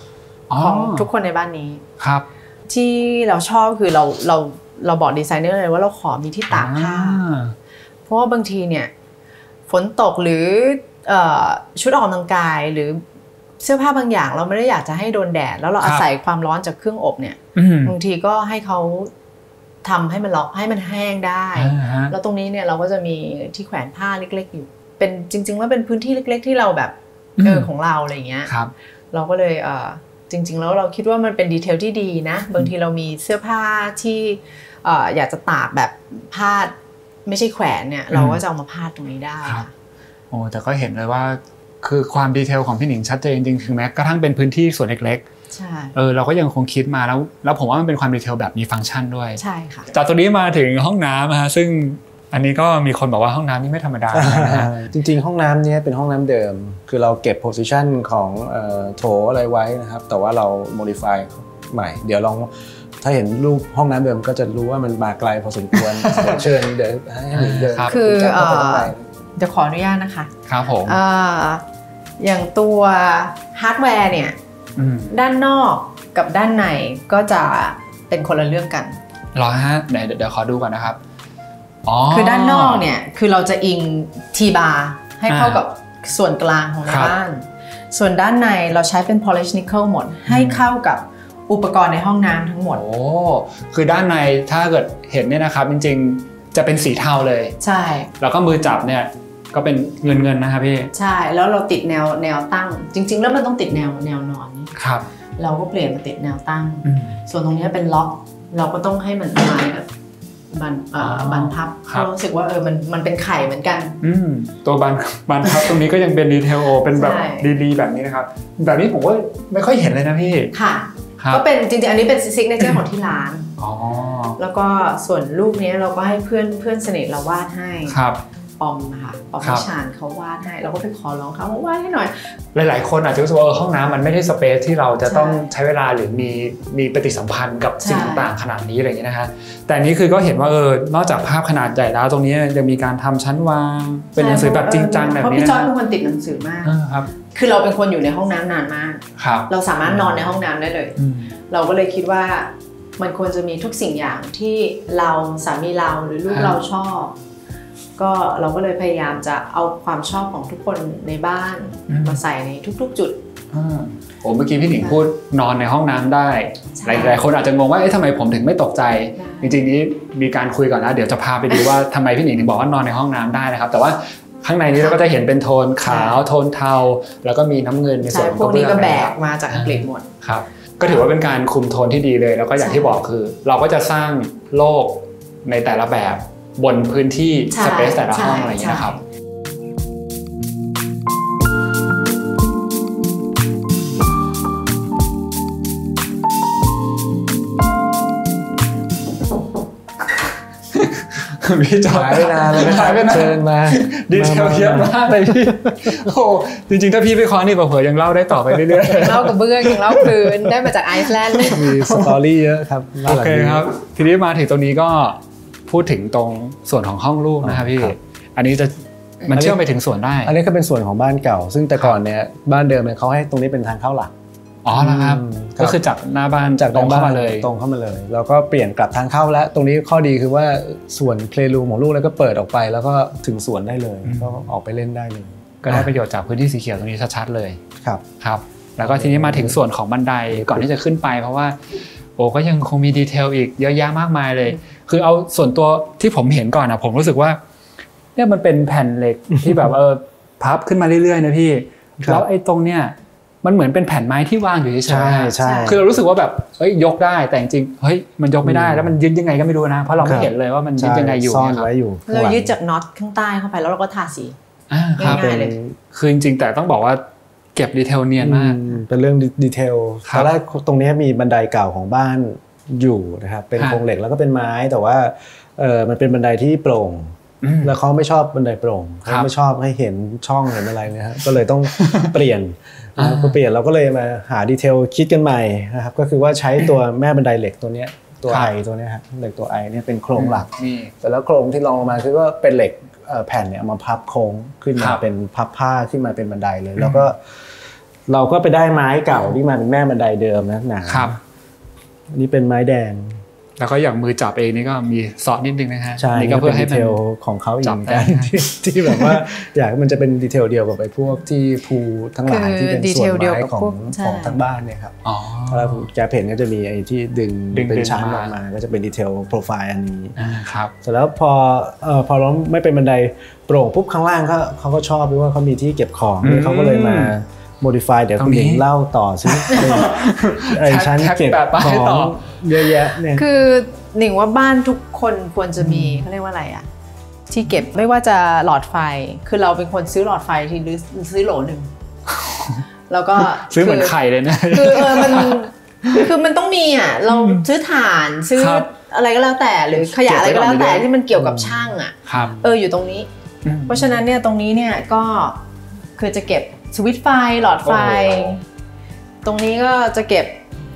ของทุกคนในบ้านนี้ครับที่เราชอบคือเราบอกดีไซเนอร์เลยว่าเราขอมีที่ตากผ้าเพราะว่าบางทีเนี่ยฝนตกหรือชุดออกกำลังกายหรือเสื้อผ้าบางอย่างเราไม่ได้อยากจะให้โดนแดดแล้วเราอาศัยความร้อนจากเครื่องอบเนี่ยบางทีก็ให้เขาทำให้มันล็อกให้มันแห้งได้แล้วตรงนี้เนี่ยเราก็จะมีที่แขวนผ้าเล็กๆอยู่เป็นจริงๆแล้วเป็นพื้นที่เล็กๆที่เราแบบของเราอะไรเงี้ยเราก็เลยจริงๆแล้วเราคิดว่ามันเป็นดีเทลที่ดีนะบางทีเรามีเสื้อผ้าที่อยากจะตากแบบพาดไม่ใช่แขวนเนี่ยเราก็จะเอามาพาดตรงนี้ได้โอ้แต่ก็เห็นเลยว่าคือความดีเทลของพี่หนิงชัดเจนจริงๆถึงแม้กระทั่งเป็นพื้นที่ส่วนเล็กๆใช่เราก็ยังคงคิดมาแล้วผมว่ามันเป็นความดีเทลแบบมีฟังก์ชันด้วยใช่ค่ะจากตรงนี้มาถึงห้องน้ำนะฮะซึ่งอันนี้ก็มีคนบอกว่าห้องน้ำนี่ไม่ธรรมดาจริงๆห้องน้ำนี้เป็นห้องน้ำเดิมคือเราเก็บโพสิชันของโถอะไรไว้นะครับแต่ว่าเราโมดิฟายใหม่เดี๋ยวลองถ้าเห็นรูปห้องน้ำเดิมก็จะรู้ว่ามันมาไกลพอสมควรเชิญเดี๋ยวให้หนิงเดินคือจะขออนุญาตนะคะครับผมอย่างตัวฮาร์ดแวร์เนี่ยด้านนอกกับด้านในก็จะเป็นคนละเรื่องกันรอฮะเดี๋ยวขอดูก่อนนะครับคือด้านนอกเนี่ยคือเราจะอิงทีบาร์ให้เข้ากับส่วนกลางของบ้านส่วนด้านในเราใช้เป็น polish nickel หมดให้เข้ากับอุปกรณ์ในห้องน้ำทั้งหมดโอ้คือด้านในถ้าเกิดเห็นเนี่ยนะครับจริงๆจะเป็นสีเทาเลยใช่แล้วก็มือจับเนี่ยก็เป็นเงินนะครับพี่ใช่แล้วเราติดแนวตั้งจริงๆแล้วมันต้องติดแนวนอนครับเราก็เปลี่ยนมาติดแนวตั้งส่วนตรงนี้เป็นล็อกเราก็ต้องให้มันมาแบบบานพับเรารู้สึกว่ามันเป็นไข่เหมือนกันตัวบานพับตรงนี้ก็ยังเป็นดีเทลเป็นแบบดีๆแบบนี้นะครับแบบนี้ผมว่าไม่ค่อยเห็นเลยนะพี่ค่ะก็เป็นจริงๆอันนี้เป็นซิกเนเจอร์ของที่ร้านแล้วก็ส่วนรูปนี้เราก็ให้เพื่อนสนิทเราวาดให้ปอมนะคะปอมพิชานเขาวาดให้เราก็ไปขอร้องเขาวาดให้หน่อยหลายๆคนอาจจะรู้สึกว่าห้องน้ำมันไม่ได้สเปซที่เราจะต้องใช้เวลาหรือมีปฏิสัมพันธ์กับสิ่งต่างๆขนาดนี้อะไรอย่างเงี้ยนะคะแต่นี้คือก็เห็นว่านอกจากภาพขนาดใหญ่แล้วตรงนี้ยังมีการทำชั้นวางเป็นหนังสือแบบจริงจังแบบนี้เพราะพี่จอร์จเป็นคนติดหนังสือมากครับคือเราเป็นคนอยู่ในห้องน้ำนานมากเราสามารถนอนในห้องน้ำได้เลยเราก็เลยคิดว่ามันควรจะมีทุกสิ่งอย่างที่เราสามีเราหรือลูกเราชอบก็เราก็เลยพยายามจะเอาความชอบของทุกคนในบ้านมาใส่ในทุกๆจุดโอ้เมื่อกี้พี่หนิงพูดนอนในห้องน้ำได้หลายคนอาจจะงงว่าทำไมผมถึงไม่ตกใจจริงๆนี้มีการคุยก่อนนะเดี๋ยวจะพาไปดูว่าทำไมพี่หนิงถึงบอกว่านอนในห้องน้ำได้นะครับแต่ว่าข้างในนี้เราก็จะเห็นเป็นโทนขาวโทนเทาแล้วก็มีน้ำเงินในส่วนพวกนี้ก็แบกมาจากอังกฤษหมดครับก็ถือว่าเป็นการคุมโทนที่ดีเลยแล้วก็อย่างที่บอกคือเราก็จะสร้างโลกในแต่ละแบบบนพื้นที่สเปซแต่ละห้องอะไรอย่างเงี้ยนะครับพี่จอดหายไปนานเลยเชิญมาดีเทลเยอะมากเลยพี่โอ้จริงๆถ้าพี่ไปคอนี่เผื่อยังเล่าได้ต่อไปเรื่อยๆเล่ากับเบื้องยังเล่าพื้นได้มาจากไอซ์แลนด์มีสตอรี่เยอะครับโอเคครับทีนี้มาถึงตรงนี้ก็พูดถึงตรงส่วนของห้องลูกนะครับพี่อันนี้จะมันเชื่อมไปถึงส่วนได้อันนี้ก็เป็นส่วนของบ้านเก่าซึ่งแต่ก่อนเนี่ยบ้านเดิมเนี่ยเขาให้ตรงนี้เป็นทางเข้าหลักนะครับก็คือจากหน้าบ้านจากตรงเข้ามาเลย แล้วก็เปลี่ยนกลับทางเข้าแล้วตรงนี้ข้อดีคือว่าส่วนเพลย์รูมของลูกแล้วก็เปิดออกไปแล้วก็ถึงสวนได้เลยก็ออกไปเล่นได้เลยก็ได้ประโยชน์จากพื้นที่สีเขียวตรงนี้ชัดๆเลยครับแล้วก็ทีนี้มาถึงส่วนของบันไดก่อนที่จะขึ้นไปเพราะว่าก็ยังคงมีดีเทลอีกเยอะแยะมากมายเลยคือเอาส่วนตัวที่ผมเห็นก่อนนะผมรู้สึกว่าเนี่ยมันเป็นแผ่นเหล็กที่แบบพับขึ้นมาเรื่อยๆนะพี่แล้วไอ้ตรงเนี้ย มันเหมือนเป็นแผ่นไม้ที่วางอยู่เฉยๆ ใช่คือเรารู้สึกว่าแบบเฮ้ยยกได้แต่จริงเฮ้ยมันยกไม่ได้แล้วมันยึดยังไงก็ไม่รู้นะเพราะเราไม่เห็นเลยว่ามันยึดยังไงอยู่ซ่อนไว้อยู่เรายึดจากน็อตข้างใต้เข้าไปแล้วเราก็ทาสีง่ายๆเลยคือจริงๆแต่ต้องบอกว่าเก็บดีเทลเนียนมากเป็นเรื่องดีเทลตอนแรกตรงนี้มีบันไดเก่าของบ้านอยู่นะครับเป็นโครงเหล็กแล้วก็เป็นไม้แต่ว่ามันเป็นบันไดที่โปร่งแล้วเขาไม่ชอบบันไดโปร่งเขาไม่ชอบให้เห็นช่องเห็นอะไรนะฮะก็เลยต้องเปลี่ยนพอเปลี่ยนเราก็เลยมาหาดีเทลคิดกันใหม่นะครับก็คือว่าใช้ตัวแม่บันไดเหล็กตัวนี้ตัวไอตัวนี้ฮะเหล็กตัวไอเนี่ยเป็นโครงหลักแต่แล้วโครงที่ลองมาคือว่าเป็นเหล็กแผ่นเนี่ยมาพับโค้งขึ้นมาเป็นพับผ้าขึ้นมาเป็นบันไดเลยแล้วก็เราก็ไปได้ไม้เก่าที่มาเป็นแม่บันไดเดิมนะหนานี่เป็นไม้แดงแล้วก็อย่างมือจับเองนี่ก็มีซอสนิดนึงนะฮะนี่ก็เป็นดีเทลของเขาอีกกันที่แบบว่าอยากมันจะเป็นดีเทลเดียวกับไอ้พวกที่ภูทั้งหลายที่เป็นส่วนไม้ของทั้งบ้านเนี่ยครับแล้วแกเห็นก็จะมีไอ้ที่ดึงเป็นชั้นออกมาก็จะเป็นดีเทลโปรไฟล์อันนี้ครับเสร็จแล้วพอเราไม่เป็นบันไดโปร่งปุ๊บข้างล่างเขาก็ชอบด้วยว่าเขามีที่เก็บของเขาก็เลยมาmodify เดี๋ยวคุณหญิงเล่าต่อซิไอ้ชั้นเก็บของเยอะแยะเนี่ยคือหนิงว่าบ้านทุกคนควรจะมีเขาเรียกว่าอะไรอะที่เก็บไม่ว่าจะหลอดไฟคือเราเป็นคนซื้อหลอดไฟที่หรือซื้อโหลนึงแล้วก็ซื้อเหมือนไข่เลยนะคือมันต้องมีอ่ะเราซื้อถ่านซื้ออะไรก็แล้วแต่หรือขยะอะไรก็แล้วแต่ที่มันเกี่ยวกับช่างอ่ะอยู่ตรงนี้เพราะฉะนั้นเนี่ยตรงนี้เนี่ยก็คือจะเก็บสวิตช์ไฟหลอดไฟตรงนี้ก็จะเก็บ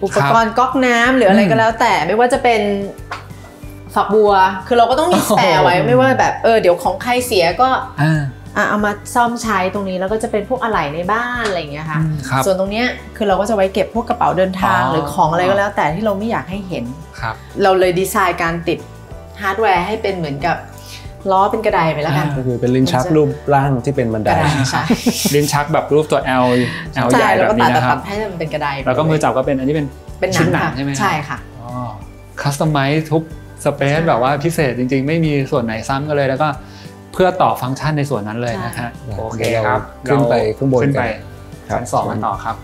อุปกรณ์ก๊อกน้ำหรืออะไรก็แล้วแต่ไม่ว่าจะเป็นฝักบัวคือเราก็ต้องมีสแปร์ไว้ไม่ว่าแบบเดี๋ยวของใครเสียก็เอามาซ่อมใช้ตรงนี้แล้วก็จะเป็นพวกอะไหล่ในบ้านอะไรอย่างเงี้ยค่ะส่วนตรงนี้คือเราก็จะไว้เก็บพวกกระเป๋าเดินทางหรือของอะไรก็แล้วแต่ที่เราไม่อยากให้เห็นเราเลยดีไซน์การติดฮาร์ดแวร์ให้เป็นเหมือนกับล้อเป็นกระไดไปแล้วกันก็คือเป็นลิ้นชักรูปร่างที่เป็นบันไดลิ้นชักแบบรูปตัว L ใหญ่แบบนี้นะครับให้มันเป็นกระไดแล้วก็มือจับก็เป็นอันนี้เป็นชิ้นหนังใช่ไหมใช่ค่ะคัสตอมไมซ์ทุกสเปซแบบว่าพิเศษจริงๆไม่มีส่วนไหนซ้ำกันเลยแล้วก็เพื่อต่อฟังก์ชันในส่วนนั้นเลยนะฮะโอเคครับขึ้นไปข้างบนขึ้นไปชั้น2กันต่อครับ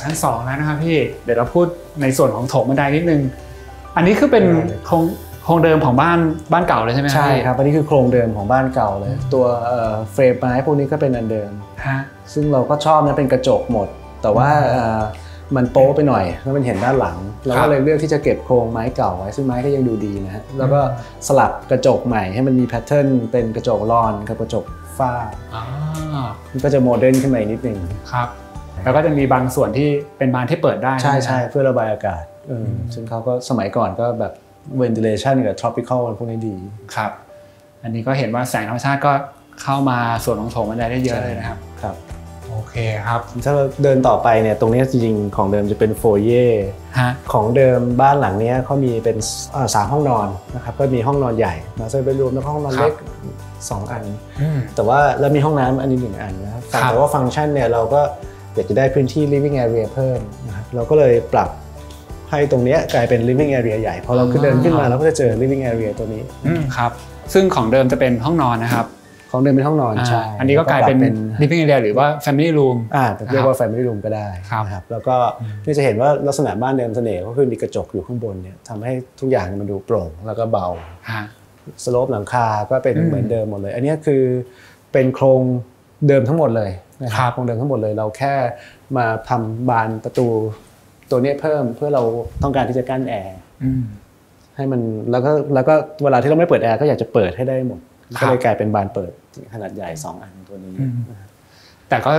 ชั้น2แล้วนะครับพี่เดี๋ยวเราพูดในส่วนของโถงบันไดนิดนึงอันนี้คือเป็นโครงเดิมของบ้านเก่าเลยใช่ไหมใช่ครับอันนี้คือโครงเดิมของบ้านเก่าเลยตัวเฟรมไม้พวกนี้ก็เป็นอันเดิมซึ่งเราก็ชอบนะเป็นกระจกหมดแต่ว่ามันโป๊ไปหน่อยแล้วมันเห็นด้านหลังเราก็เลยเลือกที่จะเก็บโครงไม้เก่าไว้ซึ่งไม้ก็ยังดูดีนะฮะแล้วก็สลับกระจกใหม่ให้มันมีแพทเทิร์นเป็นกระจกลอนกับกระจกฝ้ามันก็จะโมเดิร์นขึ้นมานิดนึงครับแล้วก็จะมีบางส่วนที่เป็นบานที่เปิดได้ใช่เพื่อระบายอากาศซึ่งเขาก็สมัยก่อนก็แบบ ventilation กับ tropical พวกนี้ดีครับอันนี้ก็เห็นว่าแสงธรรมชาติก็เข้ามาส่วนของโถงบันไดได้เยอะเลยนะครับครับโอเคครับถ้าเราเดินต่อไปเนี่ยตรงนี้จริงๆของเดิมจะเป็นโฟเย่ของเดิมบ้านหลังนี้เขามีเป็น3ห้องนอนนะครับก็มีห้องนอนใหญ่มาเซอร์เบดรูมแล้วก็ห้องนอนเล็ก2อันแต่ว่าแล้วมีห้องน้ำอันนี้1อันนะครับแต่ว่าฟังก์ชันเนี่ยเราก็อยากจะได้พื้นที่ living area เพิ่มนะครับเราก็เลยปรับให้ตรงนี้กลายเป็น living area ใหญ่พอเราเดินขึ้นมาเราก็จะเจอ living area ตัวนี้ครับซึ่งของเดิมจะเป็นห้องนอนนะครับของเดิมเป็นห้องนอนใช่อันนี้ก็กลายเป็น living area หรือว่า family room เรียกว่า family room ก็ได้นะครับแล้วก็นี่จะเห็นว่าลักษณะบ้านเดิมเสน่ห์ก็คือมีกระจกอยู่ข้างบนเนี่ยทำให้ทุกอย่างมันดูโปร่งแล้วก็เบาสโลปหลังคาก็เป็นเหมือนเดิมหมดเลยอันนี้คือเป็นโครงเดิมทั้งหมดเลยนะครับโครงเดิมทั้งหมดเลยเราแค่มาทำบานประตูตัวนี้เพิ่มเพื่อเราต้องการที่จะกั้นแอร์ให้มันแล้วก็เวลาที่เราไม่เปิดแอร์ก็อยากจะเปิดให้ได้หมดก็เลยกลายเป็นบานเปิดขนาดใหญ่2อันตัวนี้แต่ก็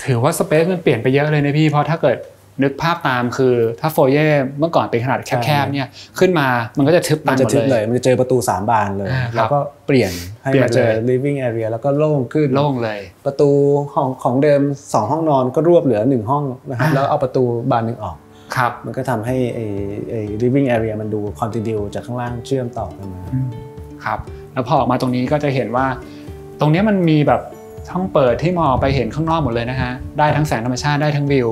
ถือว่าสเปซมันเปลี่ยนไปเยอะเลยนะพี่เพราะถ้าเกิดนึกภาพตามคือถ้าโฟเย่เมื่อก่อนเป็นขนาดแคบๆเนี่ยขึ้นมามันก็จะทึบตามหมดเลยมันจะเจอประตู3บานเลยแล้วก็เปลี่ยนให้มาเจอ living area แล้วก็โล่งขึ้นโล่งเลยประตูของเดิม2ห้องนอนก็รวบเหลือ1ห้องนะครับแล้วเอาประตูบานนึงออกครับมันก็ทำให้ไอ้ living area มันดู continue จากข้างล่างเชื่อมต่อกันมาครับแล้วพอออกมาตรงนี้ก็จะเห็นว่า ตรงนี้มันมีแบบช่องเปิดที่มองไปเห็นข้างนอกหมดเลยนะฮะได้ทั้งแสงธรรมชาติได้ทั้งวิว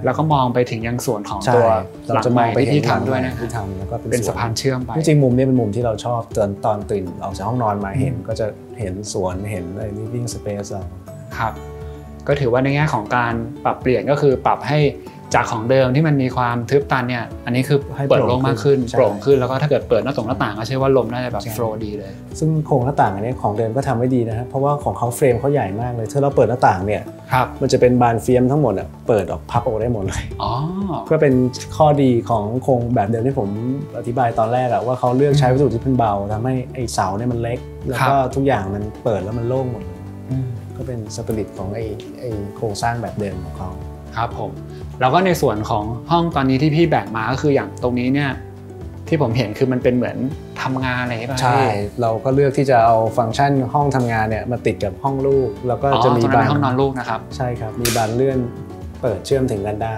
แล้วก็มองไปถึงยังส่วนของตัวหลังไม้ที่พี่ทำด้วยนะที่ทำแล้วก็เป็นสะพานเชื่อมไปจริงๆมุมนี้เป็นมุมที่เราชอบตอนตื่นออกจากห้องนอนมาเห็นก็จะเห็นสวนเห็นอะไร living space เราครับก็ถือว่าในแง่ของการปรับเปลี่ยนก็คือปรับให้จากของเดิมที่มันมีความทึบตันเนี่ยอันนี้คือเปิดโล่งมากขึ้นโปร่งขึ้นแล้วก็ถ้าเกิดเปิดหน้าต่างก็เชื่อว่าลมน่าจะแบบโฟลว์ดีเลยซึ่งโครงหน้าต่างอันนี้ของเดิมก็ทำไว้ดีนะครับเพราะว่าของเขาเฟรมเขาใหญ่มากเลยถ้าเราเปิดหน้าต่างเนี่ยมันจะเป็นบานเฟียมทั้งหมดเปิดออกพับออกได้หมดเลยก็เป็นข้อดีของโครงแบบเดิมที่ผมอธิบายตอนแรกว่าเขาเลือกใช้วัสดุที่เป็นเบาทำให้ไอ้เสาเนี่ยมันเล็กแล้วก็ทุกอย่างมันเปิดแล้วมันโล่งหมดก็เป็นสปิริตของไอ้โครงสร้างแบบเดิมของเขาครับผมแล้วก็ในส่วนของห้องตอนนี้ที่พี่แบ่งมาก็คืออย่างตรงนี้เนี่ยที่ผมเห็นคือมันเป็นเหมือนทำงานอะไรป่ะใช่เราก็เลือกที่จะเอาฟังก์ชันห้องทำงานเนี่ยมาติดกับห้องลูกแล้วก็จะมีบานห้องนอนลูกนะครับใช่ครับมีบานเลื่อนเปิดเชื่อมถึงกันได้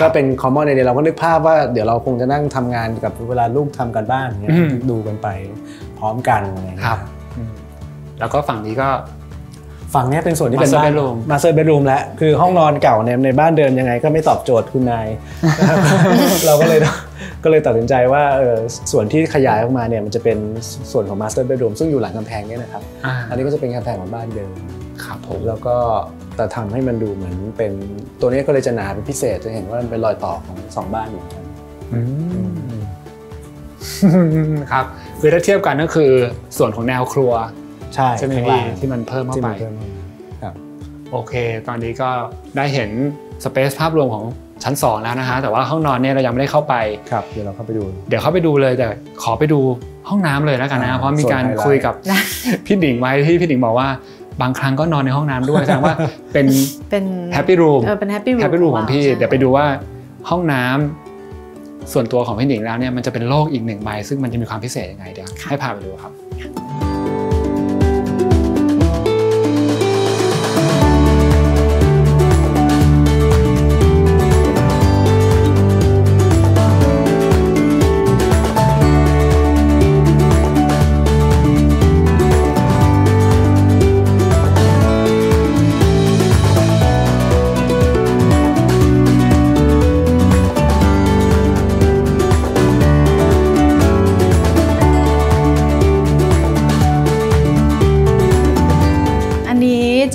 ก็เป็นคอมมอนในเดียวเราก็นึกภาพว่าเดี๋ยวเราคงจะนั่งทำงานกับเวลาลูกทำกันบ้านเนี่ยดูกันไปพร้อมกันอะไรอย่างเงี้ยแล้วก็ฝั่งนี้ก็ฝั่งนี้เป็นส่วนที่เป็นบ้านมาสเตอร์เบดรูมแล้วคือห้องนอนเก่าเนี่ยในบ้านเดิมยังไงก็ไม่ตอบโจทย์คุณนาย เราก็เลยตัดสินใจว่าส่วนที่ขยายออกมาเนี่ยมันจะเป็นส่วนของมาสเตอร์เบดรูมซึ่งอยู่หลังกำแพงเนี่ยนะครับอันนี้ก็จะเป็นกำแพงของบ้านเดิมครับผมแล้วก็แต่ทำให้มันดูเหมือนเป็นตัวนี้ก็เลยจะหนาเป็นพิเศษจะเห็นว่ามันเป็นรอยต่อของสองบ้านอยู่กันครับคือถ้าเทียบกันก็คือส่วนของแนวครัวใช่ไหมพี่ที่มันเพิ่มเข้าไปโอเคตอนนี้ก็ได้เห็นสเปซภาพรวมของชั้น2แล้วนะฮะแต่ว่าห้องนอนเนี่ยเรายังไม่ได้เข้าไปครับเดี๋ยวเราเข้าไปดูเลยแต่ขอไปดูห้องน้ำเลยแล้วกันนะเพราะมีการคุยกับพี่หนิงไว้ที่พี่หนิงบอกว่าบางครั้งก็นอนในห้องน้ำด้วยแสดงว่าเป็นแฮปปี้รูมเป็นแฮปปี้รูมของพี่เดี๋ยวไปดูว่าห้องน้ำส่วนตัวของพี่หนิงแล้วเนี่ยมันจะเป็นโลกอีกหนึ่งใบซึ่งมันจะมีความพิเศษยังไงเดี๋ยวให้พาไปดูครับ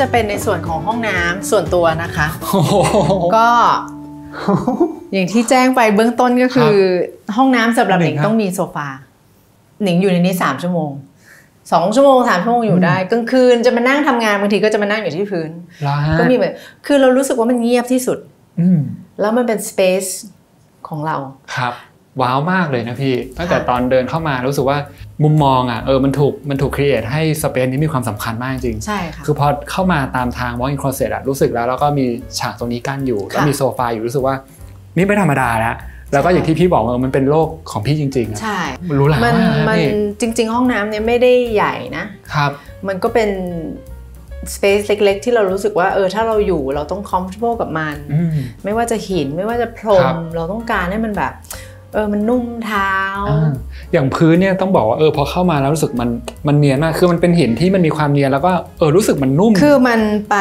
จะเป็นในส่วนของห้องน้ำส่วนตัวนะคะก็อย่างที่แจ้งไปเบื้องต้นก็คือห้องน้ำสำหรับหนิงต้องมีโซฟาหนิงอยู่ในนี้3 ชั่วโมง2 ชั่วโมง3 ชั่วโมงอยู่ได้กลางคืนจะมานั่งทำงานบางทีก็จะมานั่งอยู่ที่พื้นก็มีแบบคือเรารู้สึกว่ามันเงียบที่สุดแล้วมันเป็นสเปซของเราครับว้าวมากเลยนะพี่ตั้งแต่ตอนเดินเข้ามารู้สึกว่ามุมมองมันถูกครีเอทให้สเปซนี้มีความสำคัญมากจริงใช่ค่ะคือพอเข้ามาตามทาง walk-in closet รู้สึกแล้วก็มีฉากตรงนี้กั้นอยู่แล้วมีโซฟาอยู่รู้สึกว่านี่ไม่ธรรมดาแล้วก็อย่างที่พี่บอกมันเป็นโลกของพี่จริงๆใช่รู้แล้วมันจริงๆห้องน้ำเนี่ยไม่ได้ใหญ่นะครับมันก็เป็นสเปซเล็กๆที่เรารู้สึกว่าถ้าเราอยู่เราต้อง comfortable กับมันไม่ว่าจะหินไม่ว่าจะพรมเราต้องการให้มันแบบมันนุ่มเท้าอย่างพื้นเนี่ยต้องบอกว่าพอเข้ามาแล้วรู้สึกมันเนียนมากคือมันเป็นหินที่มันมีความเนียนแล้วก็รู้สึกมันนุ่มคือมันไป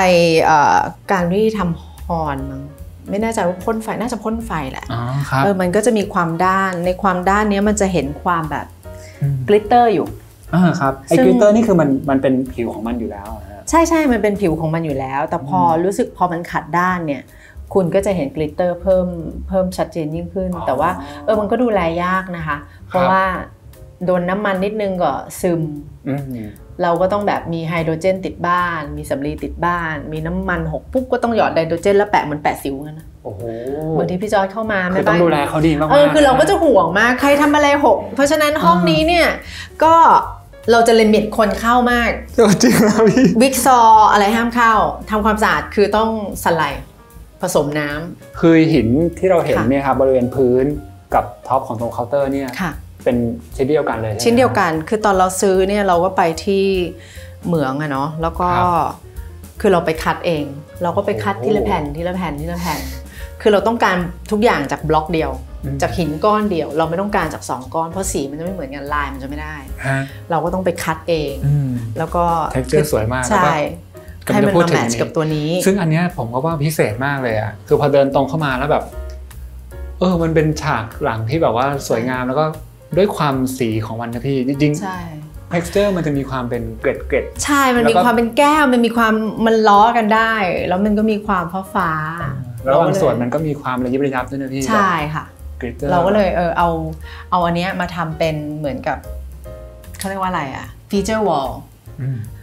การที่ทำฮอนมั้งไม่แน่ใจว่าพ่นไฟน่าจะพ่นไฟแหละมันก็จะมีความด้านในความด้านนี้มันจะเห็นความแบบกลิตเตอร์อยู่ครับไอ้กลิตเตอร์นี่คือมันเป็นผิวของมันอยู่แล้วใช่มันเป็นผิวของมันอยู่แล้วแต่พอรู้สึกพอมันขัดด้านเนี่ยคุณก็จะเห็นกลิตเตอร์เพิ่มชัดเจนยิ่งขึ้นแต่ว่ามันก็ดูแลยากนะคะเพราะว่าโดนน้ำมันนิดนึงก็ซึมเราก็ต้องแบบมีไฮโดรเจนติดบ้านมีสำลีติดบ้านมีน้ำมันหกปุ๊บก็ต้องหยอดไฮโดรเจนแล้วแปะเหมือนแปะสิวงั้นนะโอ้โหบางทีพี่จอยเข้ามาไม่ต้องดูแลเขาดีมากคือเราก็จะห่วงมากใครทำอะไรหกเพราะฉะนั้นห้องนี้เนี่ยก็เราจะลิมิตคนเข้ามากจริงนะพี่วิกซออะไรห้ามเข้าทำความสะอาดคือต้องสไลด์ผสมน้ำคือหินที่เราเห็นเนี่ยครับบริเวณพื้นกับท็อปของตรงเคาน์เตอร์เนี่ยเป็นชิ้นเดียวกันเลยชิ้นเดียวกันคือตอนเราซื้อเนี่ยเราก็ไปที่เหมืองอะเนาะแล้วก็คือเราไปคัดเองเราก็ไปคัดทีละแผ่นคือเราต้องการทุกอย่างจากบล็อกเดียว จากหินก้อนเดียวเราไม่ต้องการจาก2ก้อนเพราะสีมันจะไม่เหมือนกันลายมันจะไม่ได้เราก็ต้องไปคัดเองแล้วก็เท็กเจอร์สวยมากใช่ให้มันมาแมทช์กับตัวนี้ซึ่งอันนี้ผมก็ว่าพิเศษมากเลยอ่ะคือพอเดินตรงเข้ามาแล้วแบบมันเป็นฉากหลังที่แบบว่าสวยงามแล้วก็ด้วยความสีของมันนะพี่จริงๆใช่ texture มันจะมีความเป็นเกล็ดใช่มันมีความเป็นแก้วมันมีความมันล้อกันได้แล้วมันก็มีความฟ้าแล้วบางส่วนมันก็มีความระยิบระยับด้วยนะพี่ใช่ค่ะเราก็เลยเอาอันนี้มาทำเป็นเหมือนกับเขาเรียกว่าอะไรอะ feature wall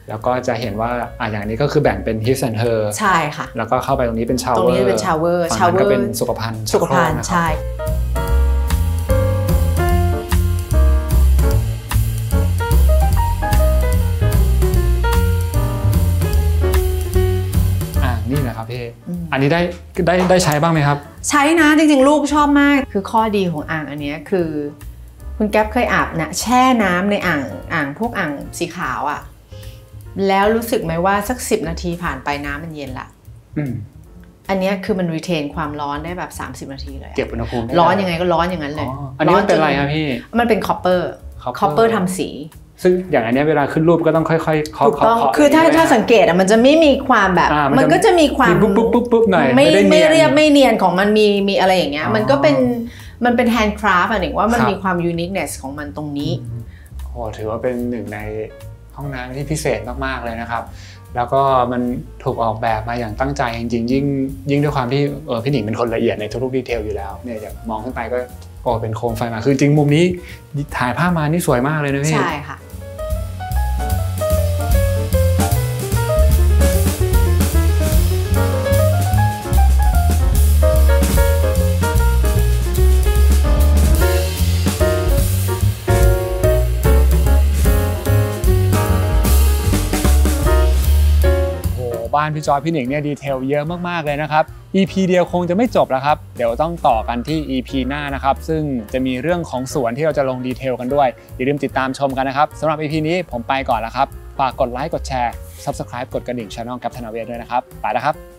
แล้วก็จะเห็นว่าอย่างนี้ก็คือแบ่งเป็น his and her ใช่ค่ะแล้วก็เข้าไปตรงนี้เป็น shower ตรงนี้เป็น shower ก็เป็นสุขภัณฑ์ใช่นี่แหละครับพี่อันนี้ได้ใช้บ้างไหมครับใช้นะจริงๆลูกชอบมากคือข้อดีของอ่างอันนี้คือคุณแก๊ปเคยอาบนะแช่น้ำในอ่างพวกอ่างสีขาวอ่ะแล้วรู้สึกไหมว่าสัก10 นาทีผ่านไปน้ำมันเย็นละอันนี้คือมันรีเทนความร้อนได้แบบ30 นาทีเลยเก็บอุณหภูมิร้อนยังไงก็ร้อนอย่างนั้นเลยอันนี้มันเป็นอะไรครับพี่มันเป็นคอปเปอร์ทำสีซึ่งอย่างอันนี้เวลาขึ้นรูปก็ต้องค่อยๆเคาะคือถ้าสังเกตมันจะไม่มีความแบบมันก็จะมีความปุ๊บหน่อยไม่เรียบไม่เนียนของมันมีอะไรอย่างเงี้ยมันก็เป็นแฮนด์คราฟต์หนึ่งว่ามันมีความยูนิคเนสของมันตรงนี้โอ้ถือว่าเป็นหนึ่งในห้องน้ำที่พิเศษมากๆเลยนะครับแล้วก็มันถูกออกแบบมาอย่างตั้งใจจริงๆยิ่งด้วยความที่พี่หนิงเป็นคนละเอียดในทุกๆดีเทลอยู่แล้วเนี่ยอย่างมองขึ้นไปก็เป็นโคมไฟมาคือจริงมุมนี้ถ่ายภาพมานี่สวยมากเลยนะพี่ใช่ค่ะบ้านพี่จอยพี่หนิงเนี่ยดีเทลเยอะมากๆเลยนะครับ EP เดียวคงจะไม่จบแล้วครับเดี๋ยวต้องต่อกันที่ EP หน้านะครับซึ่งจะมีเรื่องของสวนที่เราจะลงดีเทลกันด้วยอย่าลืมติดตามชมกันนะครับสำหรับ EP นี้ผมไปก่อนแล้วครับฝากกดไลค์กดแชร์ Subscribe กดกระดิ่ง Channel กับธนาเวศด้วยนะครับไปแล้วครับ